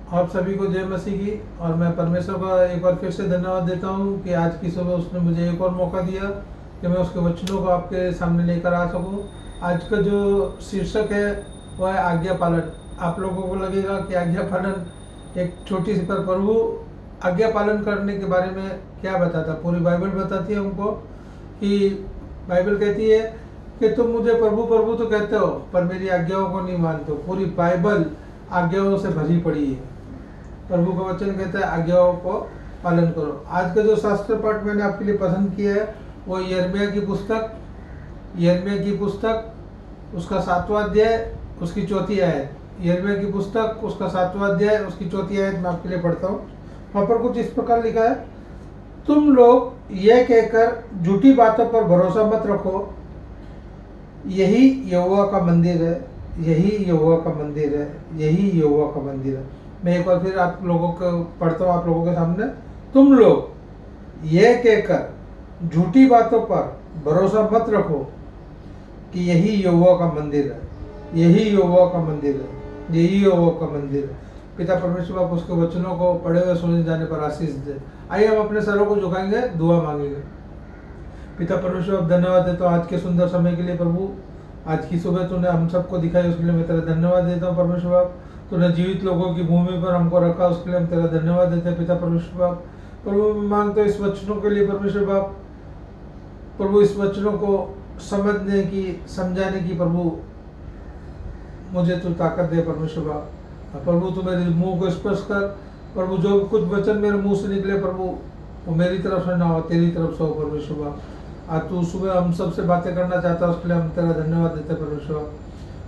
आप सभी को जय मसीह की। और मैं परमेश्वर का एक बार फिर से धन्यवाद देता हूँ कि आज की सुबह उसने मुझे एक और मौका दिया कि मैं उसके वचनों को आपके सामने लेकर आ सकूँ। आज का जो शीर्षक है वह है आज्ञा पालन। आप लोगों को लगेगा कि आज्ञा पालन एक छोटी सी, पर प्रभु आज्ञा पालन करने के बारे में क्या बताता, पूरी बाइबल बताती है हमको कि बाइबल कहती है कि तुम मुझे प्रभु प्रभु तो कहते हो पर मेरी आज्ञाओं को नहीं मानते हो। पूरी बाइबल आज्ञाओं से भरी पड़ी है। प्रभु का वचन कहता है आज्ञाओं को पालन करो। आज का जो शास्त्र पाठ मैंने आपके लिए पसंद किया है वो यिर्मयाह की पुस्तक उसका 7वां अध्याय उसकी 4थी आयत। यिर्मयाह की पुस्तक उसका 7वां अध्याय उसकी 4थी आयत मैं आपके लिए पढ़ता हूँ। वहाँ पर कुछ इस प्रकार लिखा है, तुम लोग यह कहकर झूठी बातों पर भरोसा मत रखो, यही यहोवा का मंदिर है, यही यहोवा का मंदिर है, यही यहोवा का मंदिर है। मैं एक बार फिर आप लोगों को पढ़ता हूँ आप लोगों के सामने। तुम लोग यह कहकर झूठी बातों पर भरोसा मत रखो कि यही यहोवा का मंदिर है, यही यहोवा का मंदिर है, यही यहोवा का मंदिर है। पिता परमेश्वर आप उसके वचनों को पढ़े हुए सुने जाने पर आशीष दे। आइए हम अपने सरों को झुकाएंगे, दुआ मांगेंगे। पिता परमेश्वर आप धन्यवाद देता हूँ आज के सुंदर समय के लिए। प्रभु आज की सुबह तूने हम सबको दिखाई, उसके लिए मैं तेरा धन्यवाद देता हूँ। परमेश्वर बाप तूने जीवित लोगों की भूमि पर हमको रखा, उसके लिए हम तेरा धन्यवाद देते हैं। पिता परमेश्वर बाप प्रभु मैं मांगता हूँ इस वचनों के लिए परमेश्वर बाप, प्रभु इस वचनों को समझने की, समझाने की प्रभु मुझे तू ताकत दे परमेश्वर बाप। प्रभु तू मेरे मुंह को स्पर्श कर प्रभु, जो कुछ वचन मेरे मुंह से निकले प्रभु वो मेरी तरफ से ना हो, तेरी तरफ से हो परमेश्वर बाप। आज तू सुबह हम सबसे बातें करना चाहता है, उसके लिए हम तेरा धन्यवाद देते हैं परमेश्वर।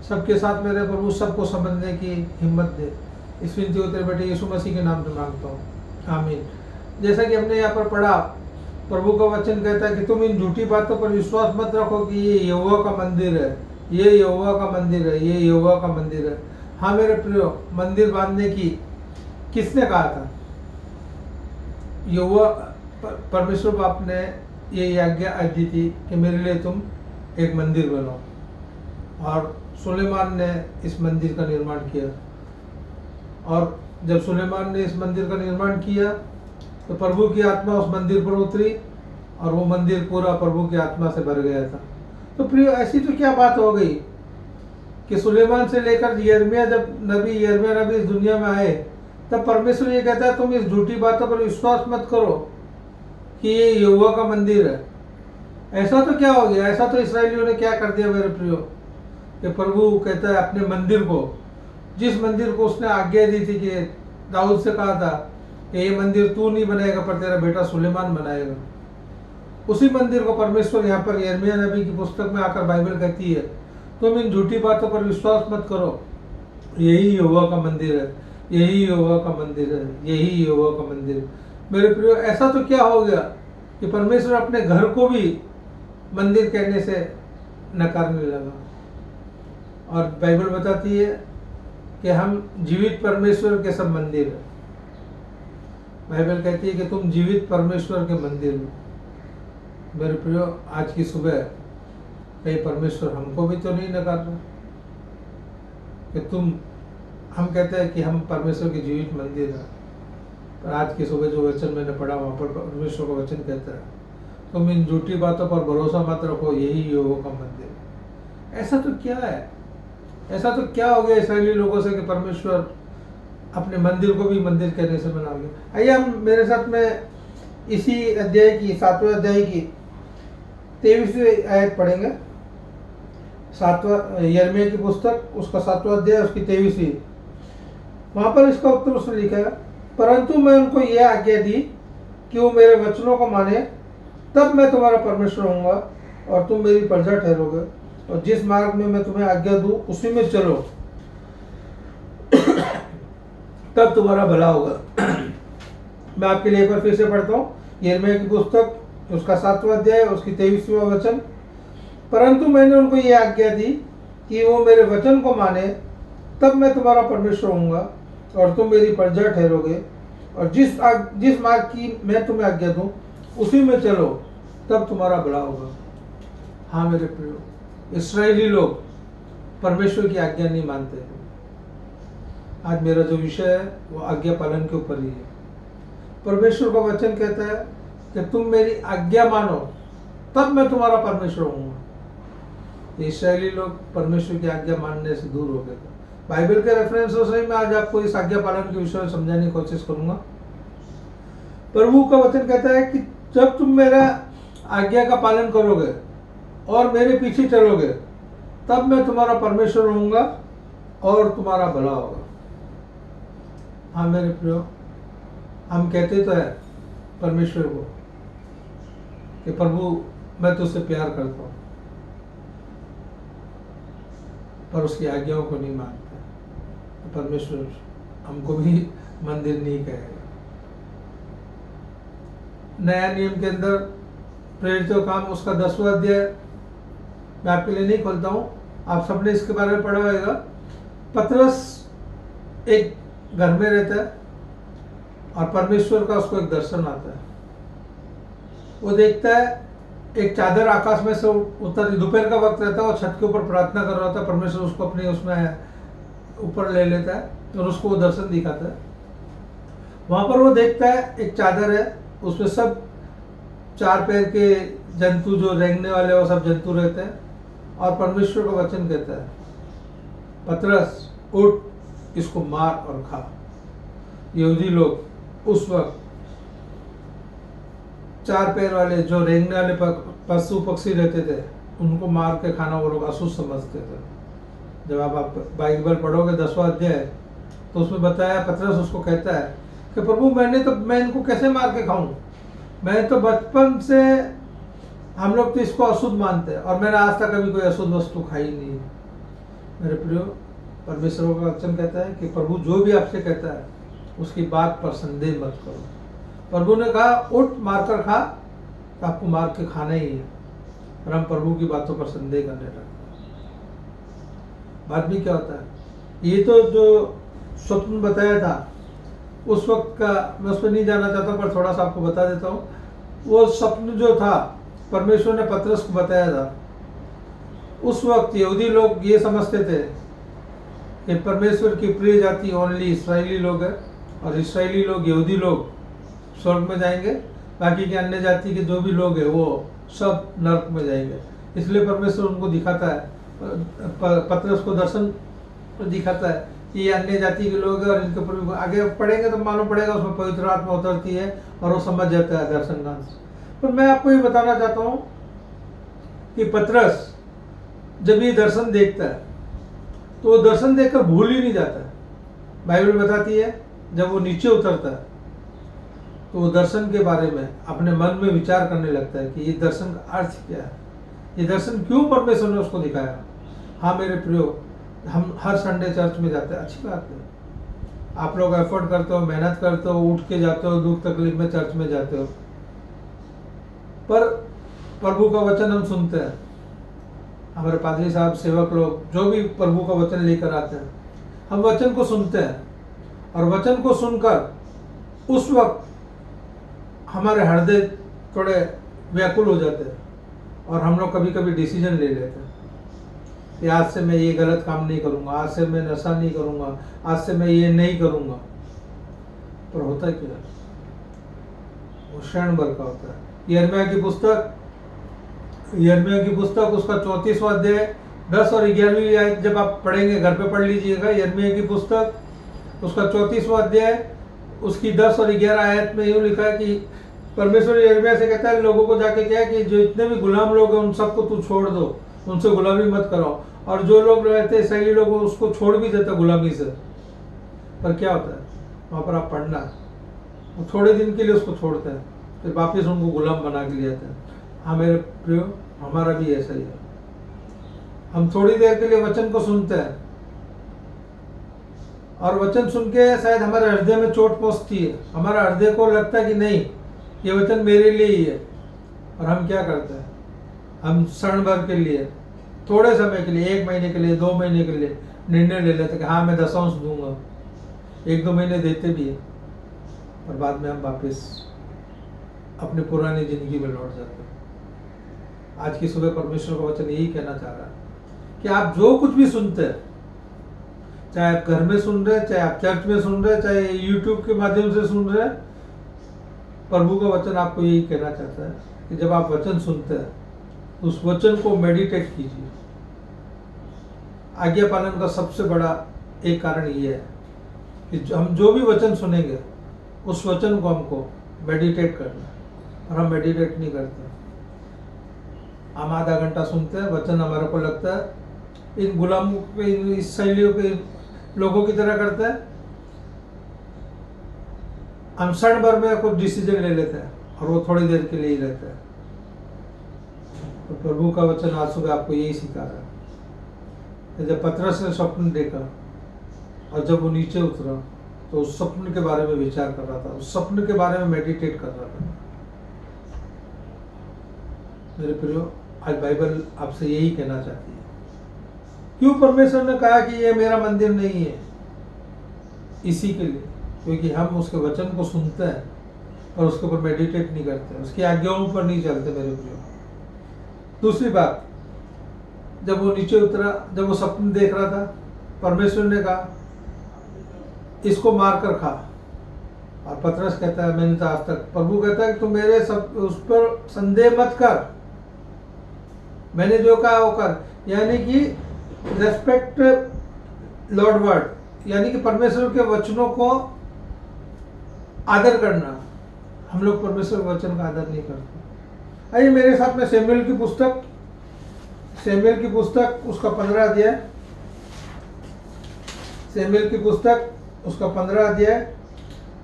सबके साथ मेरे प्रभु सबको समझने की हिम्मत दे। इस विनती को तेरे बेटे यीशु मसीह के नाम से मांगता हूँ, आमीन। जैसा कि हमने यहाँ पर पढ़ा, प्रभु का वचन कहता है कि तुम इन झूठी बातों पर विश्वास मत रखो कि ये यहोवा का मंदिर है, ये यहोवा का मंदिर है, ये यहोवा का मंदिर है। हाँ मेरे प्रियो, मंदिर बांधने की किसने कहा था? यहोवा परमेश्वर बाप ने ये आज्ञा दी थी कि मेरे लिए तुम एक मंदिर बनाओ। और सुलेमान ने इस मंदिर का निर्माण किया। और जब सुलेमान ने इस मंदिर का निर्माण किया तो प्रभु की आत्मा उस मंदिर पर उतरी और वो मंदिर पूरा प्रभु की आत्मा से भर गया था। तो प्रियो ऐसी तो क्या बात हो गई कि सुलेमान से लेकर यिर्मयाह, जब यिर्मयाह नबी इस दुनिया में आए तब परमेश्वर ये कहता है तुम इस झूठी बातों पर विश्वास मत करो कि ये यहोवा का मंदिर है। ऐसा तो क्या हो गया? ऐसा तो इस्राएलियों ने क्या कर दिया मेरे प्रियो कि प्रभु कहता है अपने मंदिर को, जिस मंदिर को उसने आज्ञा दी थी कि दाऊद से कहा था कि ये मंदिर तू नहीं बनाएगा पर तेरा बेटा सुलेमान बनाएगा, उसी मंदिर को परमेश्वर यहाँ पर यिर्मयाह नबी की पुस्तक में आकर बाइबल कहती है तुम इन झूठी बातों पर विश्वास मत करो, यही यहोवा का मंदिर है, यही यहोवा का मंदिर है, यही यहोवा का मंदिर है। मेरे प्रियो ऐसा तो क्या हो गया कि परमेश्वर अपने घर को भी मंदिर कहने से नकारने लगा। और बाइबल बताती है कि हम जीवित परमेश्वर के सब मंदिर है। बाइबल कहती है कि तुम जीवित परमेश्वर के मंदिर हो। मेरे प्रियो आज की सुबह कहीं परमेश्वर हमको भी तो नहीं नकार रहा कि तुम, हम कहते हैं कि हम परमेश्वर के जीवित मंदिर है, पर आज की सुबह जो वचन मैंने पढ़ा वहाँ पर परमेश्वर का वचन कहता है तुम इन झूठी बातों पर भरोसा मत रखो, यही यहोवा का मंदिर। ऐसा तो क्या है? ऐसा तो क्या हो गया इस्राएली लोगों से कि परमेश्वर अपने मंदिर को भी मंदिर कहने से मना गया? आइए हम मेरे साथ में इसी अध्याय की 7वें अध्याय की 23वीं आयत पढ़ेंगे। 7वां यिर्मयाह की पुस्तक उसका 7वां अध्याय उसकी 23वीं। वहां पर इसका उत्तर उसने लिखा है, परंतु मैं उनको यह आज्ञा दी कि वो मेरे वचनों को माने, तब मैं तुम्हारा परमेश्वर होऊंगा और तुम मेरी प्रजा ठहरोगे, और जिस मार्ग में मैं तुम्हें आज्ञा दूं उसी में चलो, तब तुम्हारा भला होगा। मैं आपके लिए एक बार फिर से पढ़ता हूँ, यिर्मयाह की पुस्तक उसका 7वां अध्याय उसकी 23वां वचन। परंतु मैंने उनको ये आज्ञा दी कि वो मेरे वचन को माने, तब मैं तुम्हारा परमेश्वर होऊंगा और तुम मेरी प्रजा ठहरोगे, और जिस मार्ग की मैं तुम्हें आज्ञा दूं उसी में चलो, तब तुम्हारा भला होगा। हाँ मेरे प्रियो, इस्राएली लोग परमेश्वर की आज्ञा नहीं मानते। आज मेरा जो विषय है वो आज्ञा पालन के ऊपर ही है। परमेश्वर का वचन कहता है कि तुम मेरी आज्ञा मानो तब मैं तुम्हारा परमेश्वर हूँगा। इस्राएली लोग परमेश्वर की आज्ञा मानने से दूर हो गए थे। बाइबल के रेफरेंसों से मैं आज आपको इस आज्ञा पालन के विषय में समझाने की कोशिश करूंगा। प्रभु का वचन कहता है कि जब तुम मेरा आज्ञा का पालन करोगे और मेरे पीछे चलोगे तब मैं तुम्हारा परमेश्वर होऊंगा और तुम्हारा भला होगा। हाँ मेरे प्रियो, हम कहते तो है परमेश्वर को कि प्रभु मैं तुझसे प्यार करता हूँ, पर उसकी आज्ञाओं को नहीं मानते। तो परमेश्वर हमको भी मंदिर नहीं कहेगा। नया नियम के अंदर प्रेरितों काम उसका 10वां अध्याय मैं आपके लिए नहीं खोलता हूँ, आप सबने इसके बारे में पढ़ा होगा। पतरस एक घर में रहता है और परमेश्वर का उसको एक दर्शन आता है। वो देखता है एक चादर आकाश में से उतर, दोपहर का वक्त रहता है और छत के ऊपर प्रार्थना कर रहा था। परमेश्वर उसको अपने उसमें ऊपर ले लेता है और उसको वो दर्शन दिखाता है। वहां पर वो देखता है एक चादर है, उसमें सब 4 पैर के जंतु जो रेंगने वाले वो सब जंतु रहते हैं। और परमेश्वर का वचन कहता है, पतरस उठ, इसको मार और खा। यहूदी लोग उस वक्त 4 पैर वाले जो रेंगने वाले पशु पक्षी रहते थे उनको मार के खाना वो लोग अशुद्ध समझते थे। जब आप बाइबल पढ़ोगे 10वां अध्याय तो उसमें बताया, पतरस उसको कहता है कि प्रभु मैं इनको कैसे मार के खाऊं? मैं तो बचपन से हम लोग तो इसको अशुद्ध मानते हैं और मैंने आज तक कभी कोई अशुद्ध वस्तु खाई नहीं। मेरे प्रियो, परमेश्वर का वचन कहता है कि प्रभु जो भी आपसे कहता है उसकी बात पर संदेह मत करो। प्रभु ने कहा उठ, मारकर खा, तो आपको मार के खाना ही है। और हम प्रभु की बातों पर संदेह करने लगते हैं। बाद में क्या होता है, ये तो जो स्वप्न बताया था उस वक्त का मैं उस पर नहीं जाना चाहता, पर थोड़ा सा आपको बता देता हूँ। वो स्वप्न जो था परमेश्वर ने पतरस को बताया था। उस वक्त यहूदी लोग ये समझते थे कि परमेश्वर की प्रिय जाति ओनली इस्राएली लोग है और इस्राएली लोग, यहूदी लोग स्वर्ग में जाएंगे, बाकी के अन्य जाति के जो भी लोग हैं वो सब नरक में जाएंगे। इसलिए परमेश्वर उनको दिखाता है, पतरस को दर्शन दिखाता है कि ये अन्य जाति के लोग हैं और इनके ऊपर आगे पढ़ेंगे तो मालूम पड़ेगा, उसमें पवित्र आत्मा उतरती है और वो समझ जाता है दर्शन का। पर मैं आपको ये बताना चाहता हूँ कि पतरस जब ये दर्शन देखता है तो वो दर्शन देखकर भूल ही नहीं जाता है। बाइबल बताती है जब वो नीचे उतरता है तो वो दर्शन के बारे में अपने मन में विचार करने लगता है कि ये दर्शन का अर्थ क्या है, ये दर्शन क्यों परमेश्वर ने उसको दिखाया। हाँ मेरे प्रियो, हम हर संडे चर्च में जाते हैं, अच्छी बात है। आप लोग एफर्ट करते हो, मेहनत करते हो, उठ के जाते हो, दुख तकलीफ में चर्च में जाते हो, पर प्रभु का वचन हम सुनते हैं। हमारे पादरी साहब, सेवक लोग जो भी प्रभु का वचन लेकर आते हैं, हम वचन को सुनते हैं और वचन को सुनकर उस वक्त हमारे हृदय थोड़े व्याकुल हो जाते हैं और हम लोग कभी कभी डिसीजन ले लेते हैं कि आज से मैं ये गलत काम नहीं करूंगा, आज से मैं नशा नहीं करूंगा, आज से मैं ये नहीं करूंगा। पर होता क्या, वो क्षण भर का होता है। यिर्मयाह की पुस्तक उसका 34वां अध्याय 10 और 11वीं आयत जब आप पढ़ेंगे, घर पे पढ़ लीजिएगा। यिर्मयाह की पुस्तक उसका 34वां अध्याय उसकी 10 और 11 आयत में यूँ लिखा है कि परमेश्वर यिर्मयाह से कहता है लोगों को जाके क्या कि जो इतने भी गुलाम लोग हैं उन सबको तू छोड़ दो, उनसे गुलामी मत कराओ। और जो लोग रहते सही लोग उसको छोड़ भी देता गुलामी से। पर क्या होता है वहाँ पर आप पढ़ना, वो थोड़े दिन के लिए उसको छोड़ते हैं, फिर वापस उनको गुलाम बना के ले जाते हैं। हाँ मेरे प्रियो, हमारा भी ऐसा ही है। हम थोड़ी देर के लिए वचन को सुनते हैं और वचन सुन के शायद हमारे हृदय में चोट पहुंचती है, हमारा हृदय को लगता है कि नहीं ये वचन मेरे लिए ही है। और हम क्या करते हैं, हम क्षण भर के लिए, थोड़े समय के लिए, 1 महीने के लिए, 2 महीने के लिए निर्णय ले लेते कि हाँ मैं 10 दूंगा, 1-2 महीने देते भी है, और बाद में हम वापस अपनी पुरानी जिंदगी में लौट जाते हैं। आज की सुबह परमेश्वर का वचन यही कहना चाह रहा है कि आप जो कुछ भी सुनते हैं, चाहे आप घर में सुन रहे हैं, चाहे आप चर्च में सुन रहे हैं, चाहे यूट्यूब के माध्यम से सुन रहे हैं, प्रभु का वचन आपको यही कहना चाहता है कि जब आप वचन सुनते हैं उस वचन को मेडिटेट कीजिए। आज्ञा पालन का सबसे बड़ा एक कारण ये है कि हम जो भी वचन सुनेंगे उस वचन को हमको मेडिटेट करना है, और हम मेडिटेट नहीं करते। हम आधा घंटा सुनते हैं, वचन हमारे को लगता है इन गुलामों के, इन इसराइलियों के लोगों की तरह करते हैं। हम क्षण भर में कुछ डिसीजन ले लेते हैं और वो थोड़ी देर के लिए ही रहते हैं। तो प्रभु का वचन आज सुबह आपको यही सिखा रहा है। जब पतरस ने स्वप्न देखा और जब वो नीचे उतरा तो उस स्वप्न के बारे में विचार कर रहा था, उस स्वप्न के बारे में मेडिटेट कर रहा था। मेरे प्रियो, आज बाइबल आपसे यही कहना चाहती है। क्यों परमेश्वर ने कहा कि ये मेरा मंदिर नहीं है? इसी के लिए, क्योंकि हम उसके वचन को सुनते हैं और उसके ऊपर मेडिटेट नहीं करते, उसकी आज्ञाओं पर नहीं चलते। मेरे प्रियो, दूसरी बात, जब वो नीचे उतरा, जब वो सपने देख रहा था, परमेश्वर ने कहा इसको मार कर खा। और पतरस कहता है मैंने तो आज तक, प्रभु कहता है कि तुम मेरे सब उस पर संदेह मत कर, मैंने जो कहा वो कर। यानी कि रेस्पेक्ट लॉर्ड वर्ड, यानी कि परमेश्वर के वचनों को आदर करना। हम लोग परमेश्वर के वचन का आदर नहीं करते। आइए मेरे साथ में सैमुएल की पुस्तक उसका 15 अध्याय, सैमुएल की पुस्तक उसका 15 अध्याय,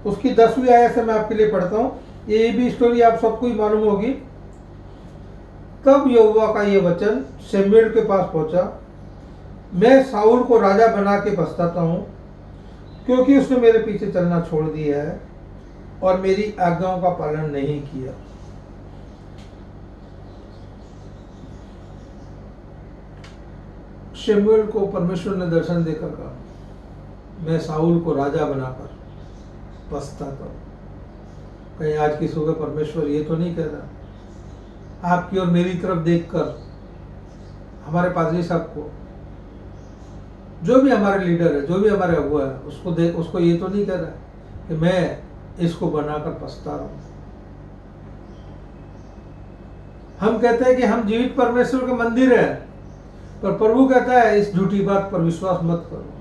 उसकी 10वीं आयत से मैं आपके लिए पढ़ता हूँ। ये भी स्टोरी आप सबको ही मालूम होगी। तब यहोवा का ये वचन सैमुएल के पास पहुंचा, मैं साउल को राजा बना के पछताता हूँ, क्योंकि उसने मेरे पीछे चलना छोड़ दिया है और मेरी आज्ञाओं का पालन नहीं किया। शमूएल को परमेश्वर ने दर्शन देकर कहा, मैं साउल को राजा बनाकर पछताता हूँ। कहीं आज की सुबह परमेश्वर ये तो नहीं कह रहा आपकी और मेरी तरफ देखकर, हमारे पादरी साहब को, जो भी हमारे लीडर है, जो भी हमारे अगुआ है, उसको ये तो नहीं कह रहा कि मैं इसको बनाकर पछता रहा हूँ। हम कहते हैं कि हम जीवित परमेश्वर के मंदिर है, पर प्रभु कहता है इस झूठी बात पर विश्वास मत करो।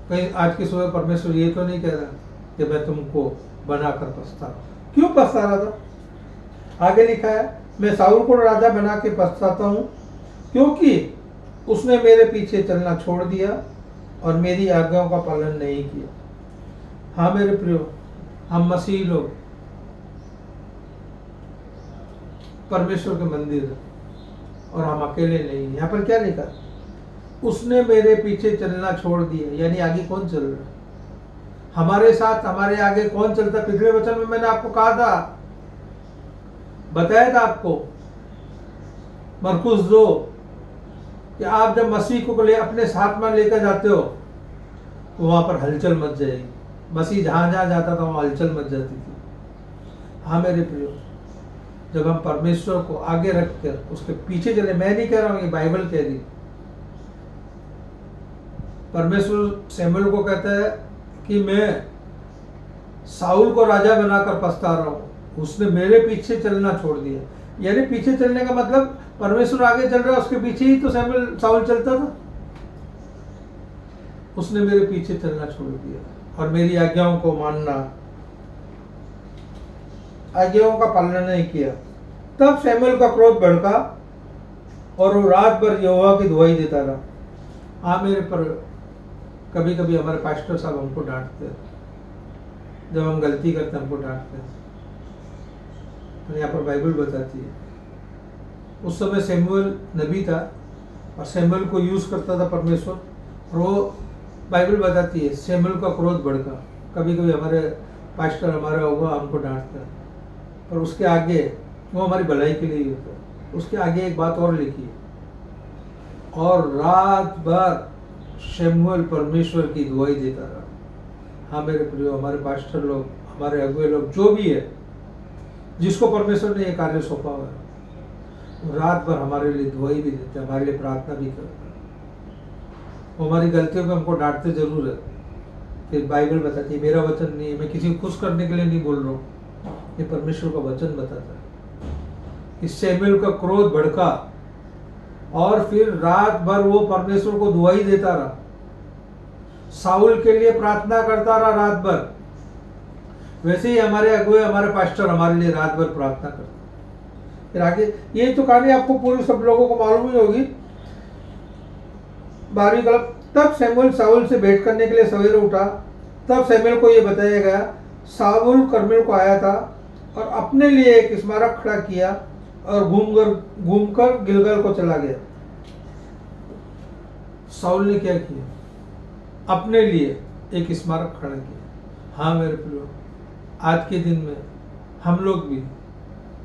कहीं आज की सुबह परमेश्वर ये तो नहीं कह रहा कि मैं तुमको बनाकर पछता रहा हूं। क्यों पछता रहा था? आगे लिखा है, मैं साउल को राजा बना के पछताता हूं, क्योंकि उसने मेरे पीछे चलना छोड़ दिया और मेरी आज्ञाओं का पालन नहीं किया। हाँ मेरे प्रियो, हम मसीह लोग परमेश्वर के मंदिर है और हम अकेले नहीं। यहाँ पर क्या लिखा? उसने मेरे पीछे चलना छोड़ दिया, यानी आगे कौन चल रहा है? हमारे साथ, हमारे आगे कौन चलता? पिछले वचन में मैंने आपको कहा था, बताया था आपको, मरकुस 2, कि आप जब मसीह को अपने साथ में लेकर जाते हो तो वहां पर हलचल मच जाएगी। मसीह जहां जहां जाता था वहां हलचल मच जाती थी। हाँ मेरे प्रियो, जब हम परमेश्वर को आगे रखकर उसके पीछे चले, मैं नहीं कह रहा हूं, ये बाइबल कह रही। परमेश्वर शमूएल को कहता है कि मैं साउल को राजा बनाकर पछता रहा हूं, उसने मेरे पीछे चलना छोड़ दिया। यानी पीछे चलने का मतलब परमेश्वर आगे चल रहा है, उसके पीछे ही तो साउल चलता था। उसने मेरे पीछे चलना छोड़ दिया और मेरी आज्ञाओं को मानना, आज्ञाओं का पालन नहीं किया। तब शमूएल का क्रोध भड़का और वो रात भर यहोवा की दुहाई देता रहा। हाँ मेरे पर कभी कभी हमारे पास्टर साहब हमको डांटते हैं, जब हम गलती करते हैं हमको डांटते हैं। तो यहाँ पर बाइबल बताती है, उस समय शमूएल नबी था और शमूएल को यूज करता था परमेश्वर, और वो बाइबल बताती है शमूएल का क्रोध भड़का। कभी कभी हमारे पास्टर, हमारे अगुआ हमको डांटते हैं, पर उसके आगे वो हमारी भलाई के लिए ही होता है। उसके आगे एक बात और लिखी है, और रात भर शमूएल परमेश्वर की दुहाई देता रहा। हाँ मेरे प्रियो, हमारे पास्टर लोग, हमारे अगुए लोग, जो भी है, जिसको परमेश्वर ने ये कार्य सौंपा हुआ है, रात भर हमारे लिए दुआई भी देते हैं, हमारे लिए प्रार्थना भी करते हैं। वो हमारी गलतियों को हमको डांटते जरूर है। फिर बाइबल बताती है, मेरा वचन नहीं है, मैं किसी को खुश करने के लिए नहीं बोल रहा हूँ, ये परमेश्वर का वचन बताता है। इस शमूएल का क्रोध भड़का और फिर रात भर वो परमेश्वर को दुआई देता रहा, साउल के लिए प्रार्थना करता रहा रात भर। वैसे ही हमारे अगुए, हमारे पास्टर हमारे लिए रात भर प्रार्थना करते। फिर आगे ये तो कहानी आपको पूरी सब लोगों को मालूम ही होगी। 12वीं कलम, तब शमूएल साउल से भेंट करने के लिए सवेरे उठा। तब शमूएल को यह बताया गया, साउल कर्मेल को आया था और अपने लिए एक स्मारक खड़ा किया और घूमकर गिलगल को चला गया। साउल ने क्या किया? अपने लिए एक स्मारक खड़ा किया। हाँ मेरे प्रियो, आज के दिन में हम लोग भी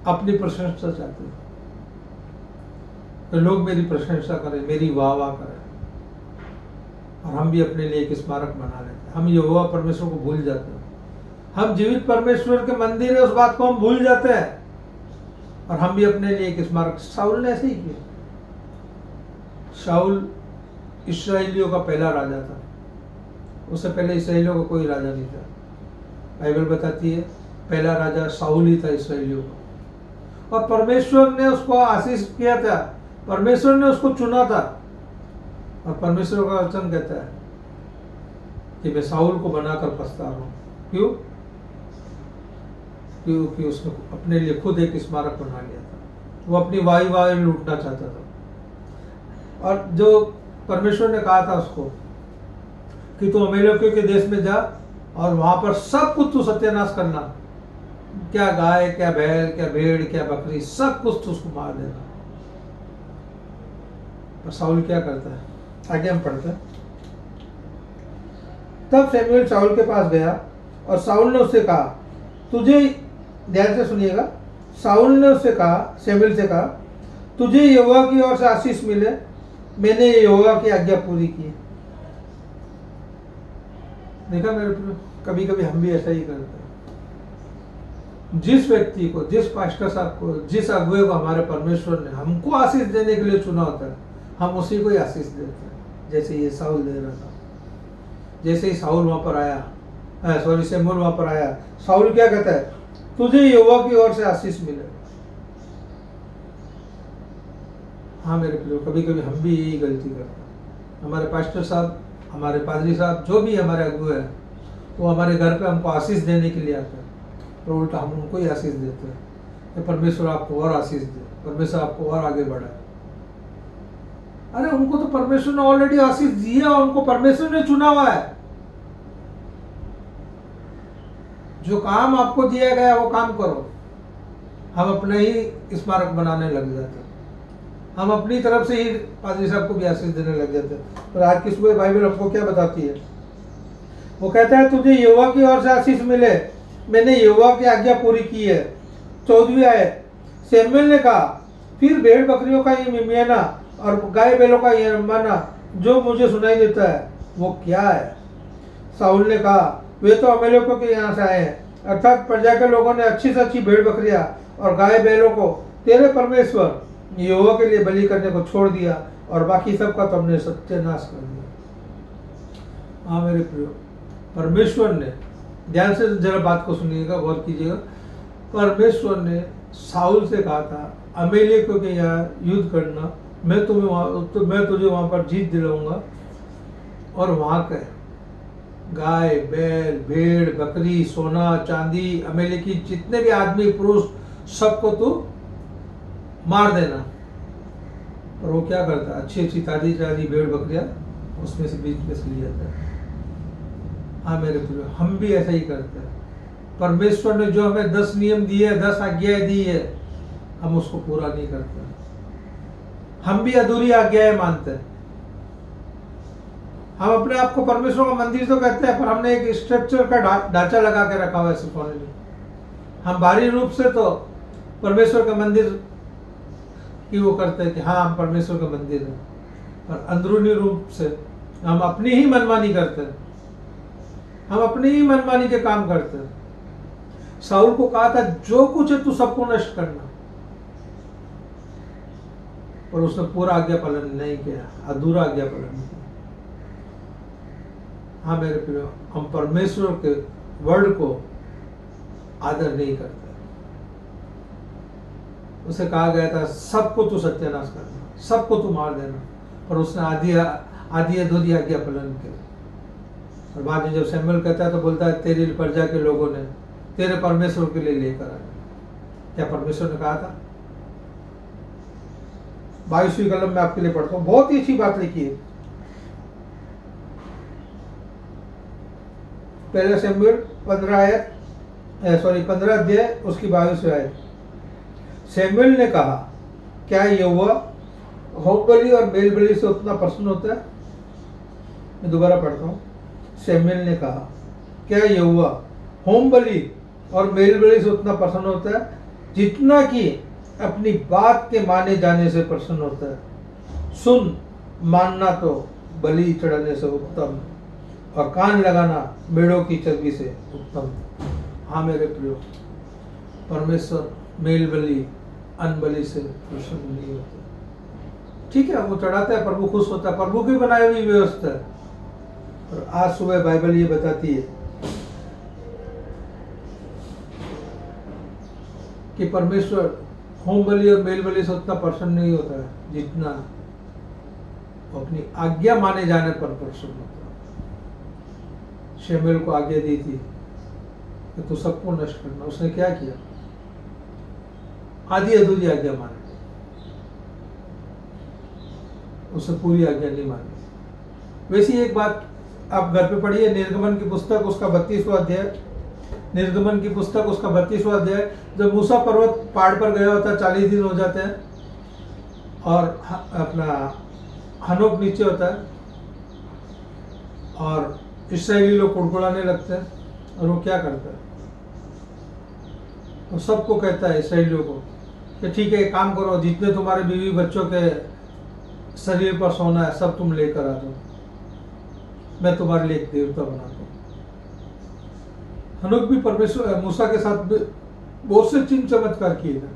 अपनी प्रशंसा चाहते हैं, तो लोग मेरी प्रशंसा करें, मेरी वाह वाह करें, और हम भी अपने लिए एक स्मारक बना लेते हैं। हम यहोवा परमेश्वर को भूल जाते हैं। हम जीवित परमेश्वर के मंदिर है, उस बात को हम भूल जाते हैं, और हम भी अपने लिए एक स्मारक। साउल ने ऐसे ही किया। शाऊल इस्राएलियों का पहला राजा था, उससे पहले इस्राएलियों का कोई राजा नहीं था। बाइबल बताती है पहला राजा शाऊल ही था इस्राएलियों का, और परमेश्वर ने उसको आशीष किया था, परमेश्वर ने उसको चुना था। और परमेश्वर का वचन कहता है कि मैं साउल को बनाकर पछता रहा हूं। क्यों? क्योंकि उसने अपने लिए खुद एक स्मारक बना लिया था। वो अपनी वाई लूटना चाहता था। और जो परमेश्वर ने कहा था उसको कि तू अमेलेकियों के देश में जा और वहां पर सब कुछ तू सत्यानाश करना, क्या गाय, क्या बैल, क्या भेड़, क्या बकरी, सब कुछ तू उसको मार देना। पर साउल क्या करता है? आगे हम पढ़ते हैं। तब शमूएल साउल के पास गया और साउल ने उससे कहा, तुझे, ध्यान से सुनिएगा, साउल ने उससे कहा, शमूएल से कहा, तुझे यहोवा की ओर से आशीष मिले, मैंने यहोवा की आज्ञा पूरी की। देखा मेरे, कभी कभी हम भी ऐसा ही करते हैं। जिस व्यक्ति को, जिस पास्टर साहब को, जिस अगुए को हमारे परमेश्वर ने हमको आशीष देने के लिए चुना होता है, हम उसी को ही आशीष देते हैं। जैसे ये साउल दे रहा था। जैसे ही साउल वहां पर आया, शमूएल वहां पर आया, साउल क्या कहता है? तुझे यहोवा की ओर से आशीष मिले। हाँ मेरे प्रियो, कभी कभी हम भी यही गलती करते हैं। हमारे पास्टर साहब, हमारे पादरी साहब, जो भी हमारे अगुए हैं, वो हमारे घर पे हमको आशीष देने के लिए आते हैं, और उल्टा हम उनको ही आशीष देते हैं कि परमेश्वर आपको और आशीष दे, परमेश्वर आपको और आगे बढ़ाए। अरे उनको तो परमेश्वर ने ऑलरेडी आशीष दिया, उनको परमेश्वर ने चुना हुआ है। जो काम आपको दिया गया वो काम करो। हम अपने ही स्मारक बनाने लग जाते हैं, हम अपनी तरफ से ही पादरी साहब को भी आशीष देने लग जाते हैं। और आज की सुबह बाइबल हमको क्या बताती है? वो कहता है तुझे यहोवा की ओर से आशीष मिले, मैंने यहोवा की आज्ञा पूरी की है। 14वीं आयत, शमूएल ने कहा, फिर भेड़ बकरियों का ये मिमियाना और गाय बैलों का ये रंबाना जो मुझे सुनाई देता है वो क्या है? साउल ने कहा, वे तो अमेलेकियों के यहाँ से आए हैं, अर्थात प्रजा के लोगों ने अच्छी से अच्छी भेड़ बकरियां और गाय बैलों को तेरे परमेश्वर यहोवा के लिए बलि करने को छोड़ दिया, और बाकी सबका तुमने सत्यानाश कर दिया। हाँ मेरे प्रियो, परमेश्वर ने, ध्यान से जरा बात को सुनिएगा, गौर कीजिएगा। परमेश्वर ने साउल से कहा था अमेलेकियों के यहाँ युद्ध करना, मैं तुझे वहां पर जीत दिलाऊंगा, और वहां के गाय, बैल, भेड़, बकरी, सोना, चांदी, अमेलेकी जितने भी आदमी, पुरुष, सबको तू मार देना। और वो क्या करता है? अच्छी अच्छी ताजी ताजी भेड़ बकरियां उसमें से बीच में से ले जाता है। हाँ मेरे प्रियो, हम भी ऐसा ही करते हैं। परमेश्वर ने जो हमें 10 नियम दिए, 10 आज्ञाएं दी है, हम उसको पूरा नहीं करते। हम भी अधूरी आज्ञाएं मानते हैं। हम अपने आप को परमेश्वर का मंदिर तो कहते हैं, पर हमने एक स्ट्रक्चर का ढांचा लगा के रखा हुआ है सिर्फ होने लिए। हम बाहरी रूप से तो परमेश्वर का मंदिर की वो करते हैं कि हाँ हम परमेश्वर का मंदिर है, और अंदरूनी रूप से हम अपनी ही मनमानी करते हैं, हम अपनी ही मनमानी के काम करते हैं। साउल को कहा था जो कुछ है तू सबको नष्ट करना, पर उसने पूरा आज्ञा पालन नहीं किया, अधूरा आज्ञा पालन किया। हाँ मेरे प्रियो, हम परमेश्वर के वर्ड को आदर नहीं करते। उसे कहा गया था सबको तू सत्यानाश करना, सबको तू मार देना, पर उसने आधी अधूरी आज्ञा पालन किया। और बाद में जब सैमुएल कहता है तो बोलता है तेरी प्रजा के लोगों ने तेरे परमेश्वर के लिए लेकर आए। क्या परमेश्वर ने कहा था? 22वीं कलम में आपके लिए पढ़ता हूं, बहुत ही अच्छी बात लिखी है। पहला सैमुएल 15 अध्याय उसकी 22वीं आयत। सैमुएल ने कहा क्या यहोवा होम बलि और मेल बलि से उतना प्रसन्न होता है? मैं दोबारा पढ़ता हूँ। सैमुएल ने कहा क्या यहोवा होम बलि और मेल बलि से उतना प्रसन्न होता है जितना कि अपनी बात के माने जाने से प्रसन्न होता है? सुन, मानना तो बलि चढ़ाने से उत्तम और कान लगाना मेढ़ों की चर्बी से उत्तम। हाँ मेरे प्रियो, परमेश्वर मेल बलि अन्न बलि से प्रसन्न नहीं होता। ठीक है, वो चढ़ाता है, प्रभु खुश होता है, प्रभु की बनाई हुई व्यवस्था है। और आज सुबह बाइबल ये बताती है कि परमेश्वर होम बलि और मेल बलि से उतना प्रसन्न नहीं होता है जितना वो अपनी आज्ञा माने जाने पर प्रसन्न होता है। शमूएल को आज्ञा दी थी कि तू सबको नष्ट करना, उसने क्या किया? आधी अधूरी आज्ञा मानी, उसने पूरी आज्ञा नहीं मानी। वैसी एक बात आप घर पे पढ़िए, निर्गमन की पुस्तक उसका 32वां अध्याय, निर्गमन की पुस्तक उसका 32वां अध्याय। जब मूसा पर्वत पहाड़ पर गया होता है, 40 दिन हो जाते हैं और अपना हनोक नीचे होता है और इस्राएली लोग कुड़कुड़ाने लगते हैं। और वो क्या करता है? वो सबको कहता है इस्राएलियों को कि ठीक है, एक काम करो, जितने तुम्हारे बीवी बच्चों के शरीर पर सोना है सब तुम लेकर आ दो, मैं तुम्हारे लिए एक देवता बनाता हूँ। हनोक भी परमेश्वर मूसा के साथ बहुत से चिन्ह चमत्कार किए थे,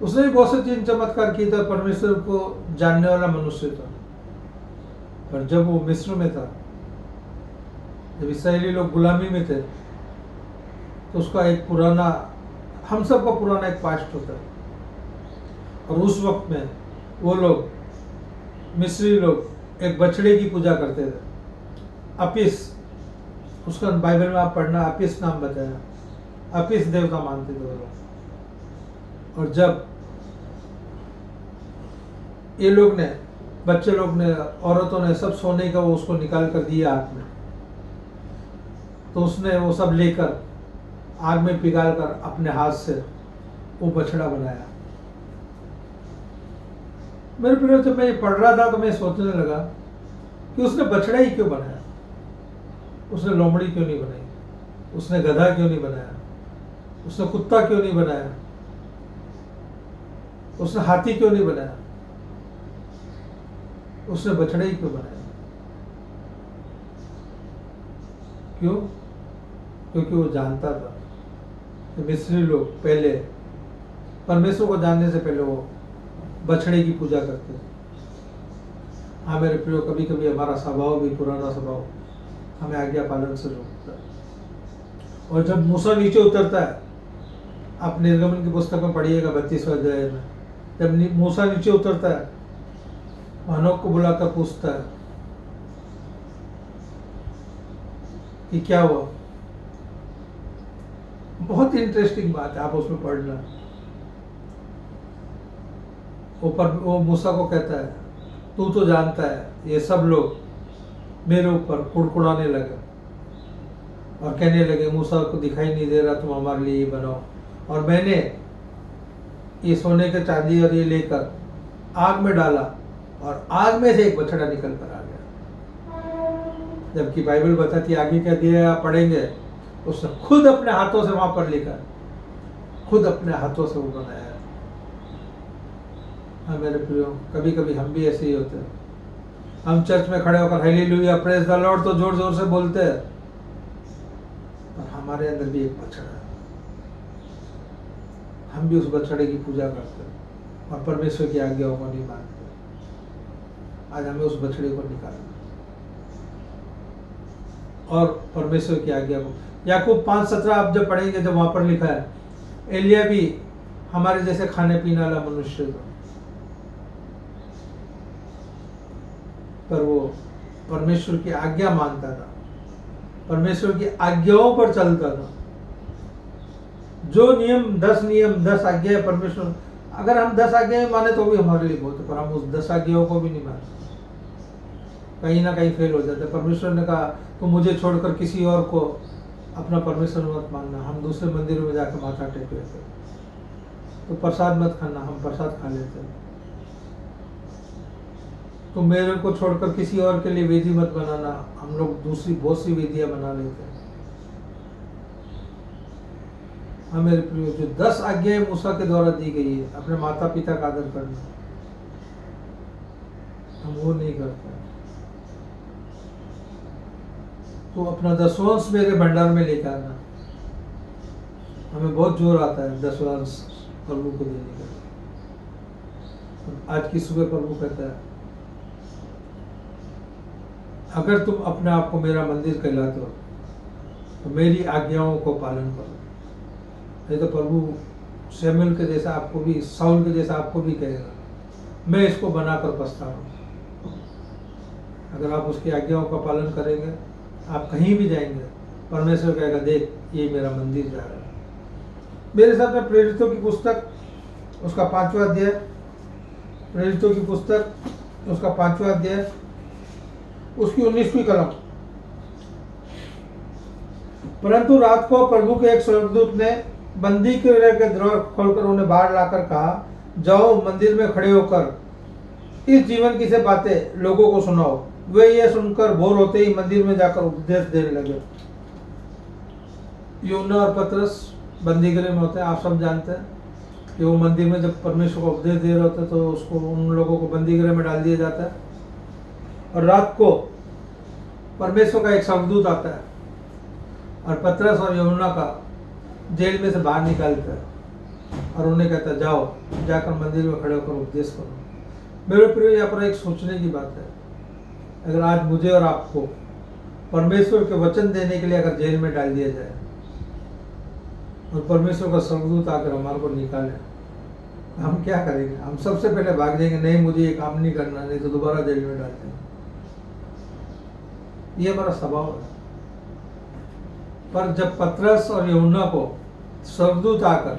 उसने भी बहुत से चिन्ह चमत्कार किए थे। परमेश्वर को जानने वाला मनुष्य था। पर जब वो मिस्र में था, जब इस्राएली लोग गुलामी में थे, तो उसका एक पुराना, हम सब का पुराना एक पास्ट होता है। और उस वक्त में वो लोग, मिस्री लोग एक बछड़े की पूजा करते थे, अपिस, उसका बाइबल में आप पढ़ना, अपिस नाम बताया, अपिस देवता मानते थे वो लोग। और जब ये लोग ने, बच्चे लोग ने, औरतों ने सब सोने का वो उसको निकाल कर दिया हाथ में, तो उसने वो सब लेकर आग में पिघाल कर अपने हाथ से वो बछड़ा बनाया। मेरे प्रिय, जब मैं ये पढ़ रहा था तो मैं सोचने लगा कि उसने बछड़ा ही क्यों बनाया? उसने लोमड़ी क्यों नहीं बनाई? उसने गधा क्यों नहीं बनाया? उसने कुत्ता क्यों नहीं बनाया? उसने हाथी क्यों नहीं बनाया? उसने बछड़ा ही क्यों बनाया? क्यों? क्योंकि वो जानता था कि मिस्री लोग पहले परमेश्वर को जानने से पहले वो बछड़े की पूजा करते थे। हाँ मेरे प्रियो, कभी कभी हमारा स्वभाव भी, पुराना स्वभाव हमें आज्ञा पालन से रोकता है। और जब मूसा नीचे उतरता है, आप निर्गमन की पुस्तक में पढ़िएगा 32वें अध्याय में, जब मूसा नीचे उतरता है, हनोक को बुलाकर पूछता है कि क्या हुआ। बहुत इंटरेस्टिंग बात है, आप उसमें पढ़ना। वो मूसा को कहता है, तू तो जानता है ये सब लोग मेरे ऊपर कुड़कुड़ाने लगे और कहने लगे मूसा को दिखाई नहीं दे रहा, तुम हमारे लिए ये बनाओ। और मैंने ये सोने के चांदी और ये लेकर आग में डाला और आग में से एक बछड़ा निकल कर आ गया। जबकि बाइबल बताती आगे क्या दिया, आप पढ़ेंगे, उसने खुद अपने हाथों से वहां पर लिखा, खुद अपने हाथों से वो बनाया। हाँ मेरे प्रियो, कभी कभी हम भी ऐसे ही होते हैं। हम चर्च में खड़े होकर हालेलुया, प्रेज द लॉर्ड तो जोर जोर से बोलते हैं, पर हमारे अंदर भी एक बछड़ा है, हम भी उस बछड़े की पूजा करते हैं। और परमेश्वर की आज्ञाओं को नहीं मानते। आज हमें उस बछड़े को निकालना और परमेश्वर की आज्ञा को। याकूब 5:17 आप जब पढ़ेंगे, जब वहां पर लिखा है एलिया भी हमारे जैसे खाने पीने वाला मनुष्य था, पर वो परमेश्वर की आज्ञा मानता था, परमेश्वर की आज्ञाओं पर चलता था। जो नियम 10 आज्ञा परमेश्वर, अगर हम 10 आज्ञाएं माने तो भी हमारे लिए बहुत है, पर हम उस 10 आज्ञाओं को भी नहीं मानते, कहीं ना कहीं फेल हो जाता है। परमेश्वर ने कहा तो मुझे छोड़कर किसी और को अपना परमेश्वर मत मानना। हम दूसरे मंदिरों में जाकर माथा टेक लेते, तो प्रसाद मत खाना, हम प्रसाद खा लेते। तो मेरे को छोड़कर किसी और के लिए वेदी मत बनाना, हम लोग दूसरी बहुत सी वेदियां बना लेते हैं। हाँ मेरे प्रिय, जो 10 आज्ञाएं मूसा के द्वारा दी गई है, अपने माता पिता का आदर करना, हम वो नहीं करते। तो अपना दशवांश मेरे भंडार में लेकर आना। हमें बहुत जोर आता है दशवांश प्रभु को देने का। आज की सुबह प्रभु कहता है, अगर तुम अपने आप को मेरा मंदिर कहलाते हो तो मेरी आज्ञाओं को पालन करो। नहीं तो प्रभु शमूएल के जैसा आपको भी, साउल के जैसा आपको भी कहेगा, मैं इसको बनाकर पछताऊं। अगर आप उसकी आज्ञाओं का पालन करेंगे, आप कहीं भी जाएंगे, परमेश्वर कहेगा देख ये मेरा मंदिर जा रहा है। मेरे साथ में प्रेरितों की पुस्तक उसका 5वां अध्याय, प्रेरितों की पुस्तक उसका 5वां अध्याय, उसकी 19वीं कलम। परंतु रात को प्रभु के एक स्वर्गदूत ने बंदी के द्वार खोलकर उन्हें बाहर लाकर कहा, जाओ मंदिर में खड़े होकर इस जीवन की से बातें लोगों को सुनाओ। वे ये सुनकर बोर होते ही मंदिर में जाकर उपदेश देने लगे। यूहन्ना और पतरस बंदीगृह में होते हैं, आप सब जानते हैं कि वो मंदिर में जब परमेश्वर को उपदेश दे रहे होते तो उसको, उन लोगों को बंदीगृह में डाल दिया जाता है। और रात को परमेश्वर का एक स्वर्गदूत आता है और पतरस और यूहन्ना का जेल में से बाहर निकालता है और उन्हें कहता है जाओ जाकर मंदिर में खड़े होकर उपदेश करो। मेरे प्रिय, यहाँ पर एक सोचने की बात है, अगर आज मुझे और आपको परमेश्वर के वचन देने के लिए अगर जेल में डाल दिया जाए और परमेश्वर का स्वर्गदूत आकर हमारे को निकाले, हम क्या करेंगे? हम सबसे पहले भाग जाएंगे, नहीं मुझे ये काम नहीं करना, नहीं तो दोबारा जेल में डाल देंगे। ये हमारा स्वभाव है। पर जब पतरस और यूहन्ना को स्वर्गदूत आकर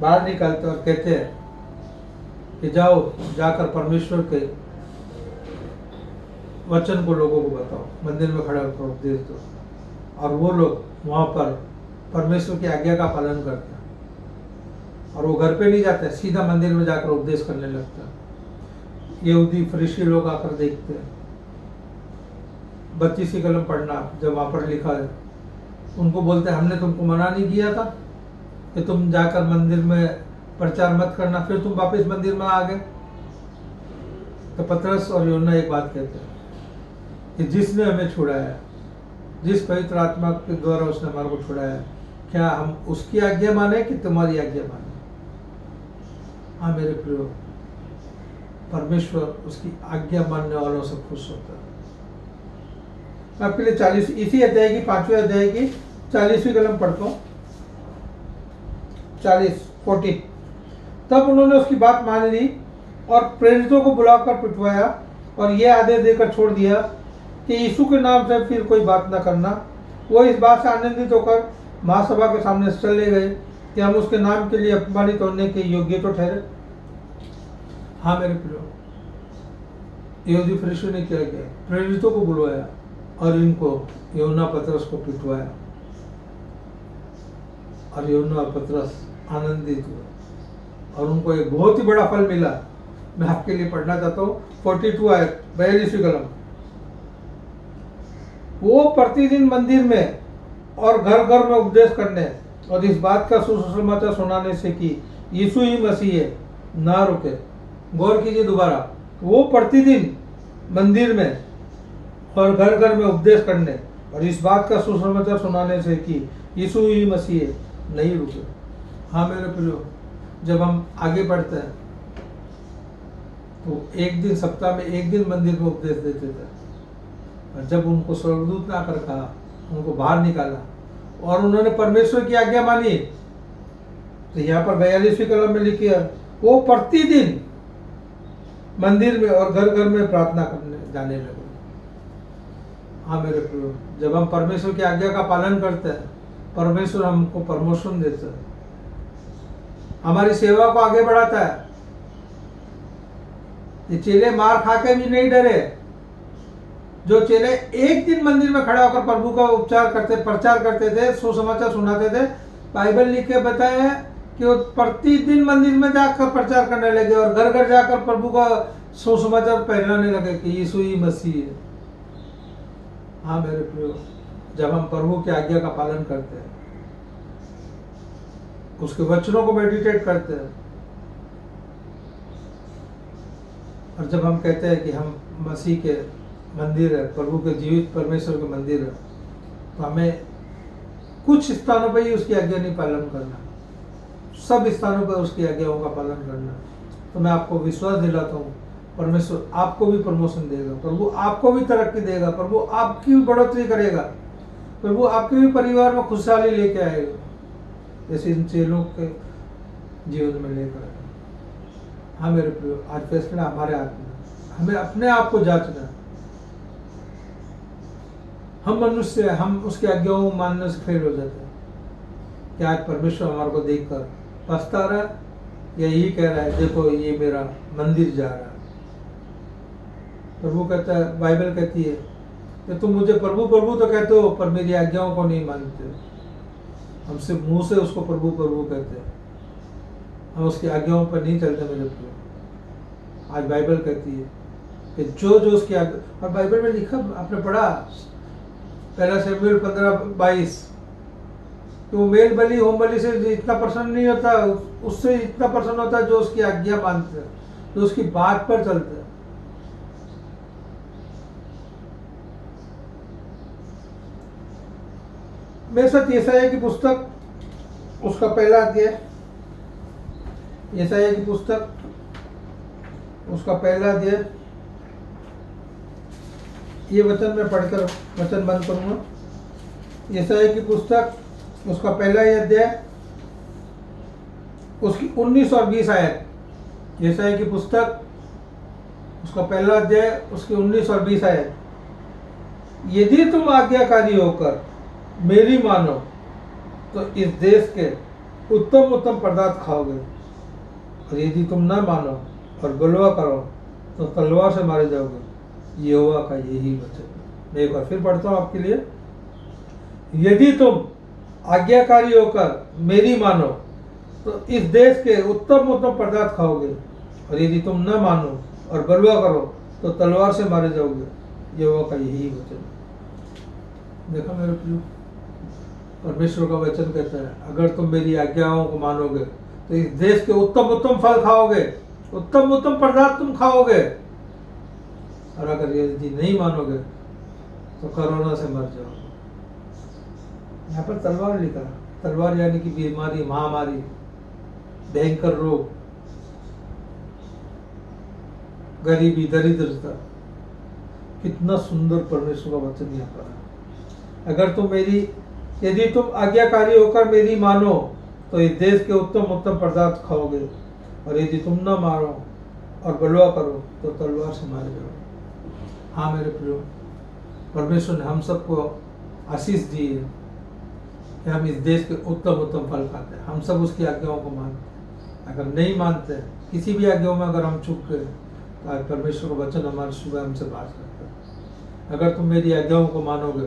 बाहर निकालते और कहते हैं कि जाओ जाकर परमेश्वर के वचन को लोगों को बताओ, मंदिर में खड़े होकर उपदेश दो, और वो लोग वहां पर परमेश्वर की आज्ञा का पालन करते हैं और वो घर पे नहीं जाते, सीधा मंदिर में जाकर उपदेश करने लगते हैं। यहूदी फरीसी लोग आकर देखते हैं। 32वीं कलम पढ़ना, जब वहां पर लिखा है, उनको बोलते हैं हमने तुमको मना नहीं किया था कि तुम जाकर मंदिर में प्रचार मत करना, फिर तुम वापस मंदिर में आ गए। तो पतरस और यूहन्ना एक बात कहते हैं कि जिसने हमें छुड़ाया, जिस पवित्र आत्मा के द्वारा उसने हमारे को छुड़ाया, क्या हम उसकी आज्ञा माने कि तुम्हारी आज्ञा माने? हाँ मेरे प्रियो, परमेश्वर उसकी आज्ञा मानने वालों से खुश होता है। आपके लिए 40 इसी अध्याय की 5वें अध्याय की 40वीं कलम पढ़ता हूँ। 40 तब उन्होंने उसकी बात मान ली और प्रेरितों को बुलाकर पिटवाया और यह आदेश देकर छोड़ दिया कि यीशु के नाम से फिर कोई बात न करना। वो इस बात से आनंदित होकर महासभा के सामने चले गए कि हम उसके नाम के लिए अपमानित होने के योग्य तो ठहरे। हाँ मेरे प्रियो, यहूदी फरीसियों ने क्या किया? प्रेरितों को बुलवाया और इनको यूहन्ना पतरस को पिटवाया और यूहन्ना और पतरस आनंदित हुए और उनको एक बहुत ही बड़ा फल मिला। मैं आपके लिए पढ़ना चाहता हूँ 42 आयत 42वीं कलम। वो प्रतिदिन मंदिर में और घर घर में उपदेश करने और इस बात का सुसमाचार सुनाने से कि यीशु ही मसीह है, ना रुके। गौर कीजिए दोबारा, वो प्रतिदिन मंदिर में और घर घर में उपदेश करने और इस बात का सुसमाचार सुनाने से कि यीशु ही मसीह है, नहीं रुके। हाँ मेरे प्रियो, जब हम आगे बढ़ते हैं तो एक दिन, सप्ताह में एक दिन मंदिर में उपदेश देते थे। और जब उनको स्वर्गदूत ने आकर कहा, उनको बाहर निकाला और उन्होंने परमेश्वर की आज्ञा मानी, तो यहाँ पर 42वीं कलम में लिखी है, वो प्रतिदिन मंदिर में और घर घर में प्रार्थना करने जाने लगे। हाँ मेरे प्रियो, जब हम परमेश्वर की आज्ञा का पालन करते हैं, परमेश्वर हमको प्रमोशन देता है, हमारी सेवा को आगे बढ़ाता है। ये चेले मार खा के भी नहीं डरे। जो चेले एक दिन मंदिर में खड़ा होकर प्रभु का प्रचार करते थे, सुसमाचार सुनाते थे, बाइबल लिख के बताया है कि वो प्रतिदिन मंदिर में जाकर प्रचार करने लगे और घर घर जाकर प्रभु का सुसमाचार फैलाने लगे कि यीशु ही मसीह है। हाँ मेरे प्रियो, जब हम प्रभु की आज्ञा का पालन करते हैं, उसके वचनों को मेडिटेट करते हैं, और जब हम कहते हैं कि हम मसीह के मंदिर है, प्रभु के जीवित परमेश्वर के मंदिर है, तो हमें कुछ स्थानों पर ही उसकी आज्ञा नहीं पालन करना, सब स्थानों पर उसकी आज्ञाओं का पालन करना। तो मैं आपको विश्वास दिलाता हूँ, परमेश्वर आपको भी प्रमोशन देगा, प्रभु आपको भी तरक्की देगा, प्रभु आपकी भी बढ़ोतरी करेगा, प्रभु आपके भी परिवार में खुशहाली लेके आएगा, जैसे इन चेलों के जीवन में लेकर आएगा। हाँ मेरे प्रियो, आज फैसला हमारे हाथ में, हमें अपने आप को जांचना है। हम मनुष्य हैं, हम उसकी आज्ञाओं को मानने से फेल हो जाते हैं। क्या आज परमेश्वर हमारे को देखकर पछता रहा है, या यही कह रहा है, देखो ये मेरा मंदिर जा रहा है। प्रभु कहता है, बाइबल कहती है कि तुम मुझे प्रभु प्रभु तो कहते हो, पर मेरी आज्ञाओं को नहीं मानते हो। हम सिर्फ मुंह से उसको प्रभु प्रभु कहते हैं, हम उसकी आज्ञाओं पर नहीं चलते मेरे प्रभु। आज बाइबल कहती है कि जो जो उसकी आज्ञा, और बाइबल में लिखा, आपने पढ़ा 1 शमूएल 15:22, कि वो मेल बलि होम बलि से इतना प्रसन्न नहीं होता, उससे इतना प्रसन्न होता है जो उसकी आज्ञा मानते हैं, जो उसकी बात पर चलते हैं। मेरे साथ यशायाह की पुस्तक, उसका पहला अध्याय, यशायाह की पुस्तक उसका पहला अध्याय, ये वचन मैं पढ़कर वचन बंद करूंगा। यशायाह की पुस्तक उसका पहला अध्याय, उसकी 19 और 20 आयत। यशायाह की पुस्तक उसका पहला अध्याय, उसकी 19 और 20 आयत। यदि तुम आज्ञाकारी होकर मेरी मानो तो इस देश के उत्तम उत्तम पदार्थ खाओगे, और यदि तुम न मानो और बलवा करो तो तलवार से मारे जाओगे। यहोवा का यही वचन। मैं एक बार फिर पढ़ता हूँ आपके लिए। यदि तुम आज्ञाकारी होकर मेरी मानो तो इस देश के उत्तम उत्तम पदार्थ खाओगे, और यदि तुम न मानो और बलवा करो तो तलवार से मारे जाओगे। यहोवा का यही वचन। देखा मेरे प्रियो, परमेश्वर का वचन कहता है, अगर तुम मेरी आज्ञाओं को मानोगे तो इस देश के उत्तम उत्तम फल खाओगे, उत्तम उत्तम पदार्थ तुम खाओगे, और अगर यदि नहीं मानोगे तो कोरोना से मर जाओगे। यहाँ पर तलवार लिखा, तलवार यानी कि बीमारी, महामारी, भयंकर रोग, गरीबी, दरिद्रता। कितना सुंदर परमेश्वर का वचन यहाँ पर है। अगर तुम यदि तुम आज्ञाकारी होकर मेरी मानो तो इस देश के उत्तम उत्तम पदार्थ खाओगे, और यदि तुम न मारो और बलवा करो तो तलवार से मारे जाओगे। हाँ मेरे प्रियो, परमेश्वर ने हम सबको आशीष दी है कि हम इस देश के उत्तम उत्तम फल खाते हैं। हम सब उसकी आज्ञाओं को मानते हैं। अगर नहीं मानते, किसी भी आज्ञाओं में अगर हम चूक गए, तो आज परमेश्वर का वचन हमारे सुबह हमसे बात करता है। अगर तुम मेरी आज्ञाओं को मानोगे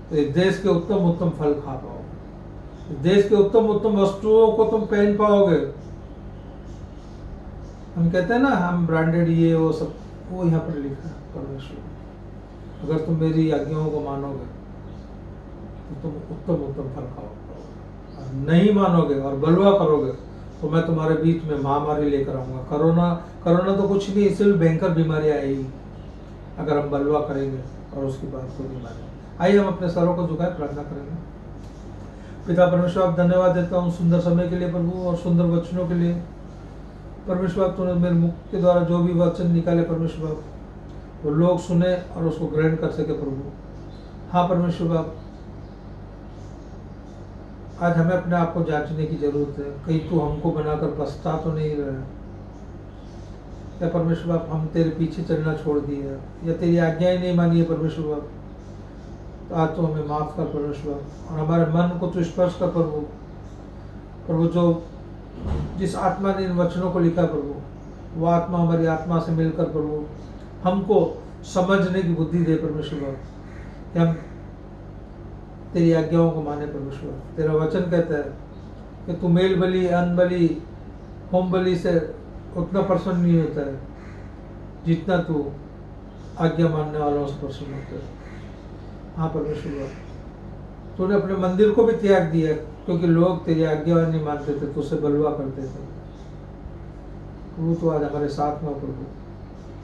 तो इस देश के उत्तम उत्तम फल खा पाओगे, इस देश के उत्तम उत्तम वस्तुओं को तुम पहन पाओगे। हम कहते हैं ना, हम ब्रांडेड ये वो सब, वो यहाँ पर लिखा है परमेश्वर। अगर तुम मेरी आज्ञाओं को मानोगे तो तुम उत्तम उत्तम फल खाओगे, और नहीं मानोगे और बलवा करोगे तो मैं तुम्हारे बीच में महामारी लेकर आऊंगा। कोरोना तो कुछ नहीं, इससे भी भयंकर बीमारी आएगी अगर हम बलवा करेंगे और उसकी बात को नहीं मानेंगे। आइए हम अपने सरों को झुकाए प्रार्थना करेंगे। पिता परमेश्वर, आप धन्यवाद देता हूँ सुंदर समय के लिए प्रभु, और सुंदर वचनों के लिए। परमेश्वर बाप तूने मेरे मुख के द्वारा जो भी वचन निकाले परमेश्वर बाप, वो लोग सुने और उसको ग्रहण कर सके प्रभु। हाँ परमेश्वर बाप, आज हमें अपने आप को जांचने की जरूरत है, कहीं तू हमको बनाकर पछता तो नहीं रहा है या परमेश्वर बाप हम तेरे पीछे चलना छोड़ दिए या तेरी आज्ञाएं नहीं मानी है परमेश्वर बाप। तो आज तो हमें माफ कर परमेश्वर बाप, और हमारे मन को तू स्पर्श कर प्रभु। प्रभु जो जिस आत्मा ने इन वचनों को लिखा प्रभु, वो आत्मा हमारी आत्मा से मिलकर प्रभु हमको समझने की बुद्धि दे परमेश्वर बाप, कि हम तेरी आज्ञाओं को माने परमेश्वर। तेरा वचन कहता है कि तू मेल बलि, अन्न बलि, होम बलि से उतना प्रसन्न नहीं होता है जितना तू आज्ञा मानने वालों से प्रसन्न होता है। हाँ परमेश्वर बाप, तूने अपने मंदिर को भी त्याग दिया क्योंकि लोग तेरी आज्ञा नहीं मानते थे, तुझसे बलवा करते थे। प्रभु तो आज हमारे साथ में हो प्रभु,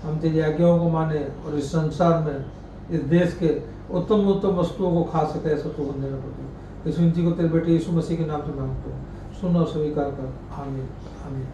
हम तेरी आज्ञाओं को माने और इस संसार में, इस देश के उत्तम उत्तम वस्तुओं को खा सके, ऐसा तो बंदे ना प्रभु। इस विनती को तेरे बेटे यीशु मसीह के नाम से मांगते हो, सुनो स्वीकार कर। आमीन आमीन।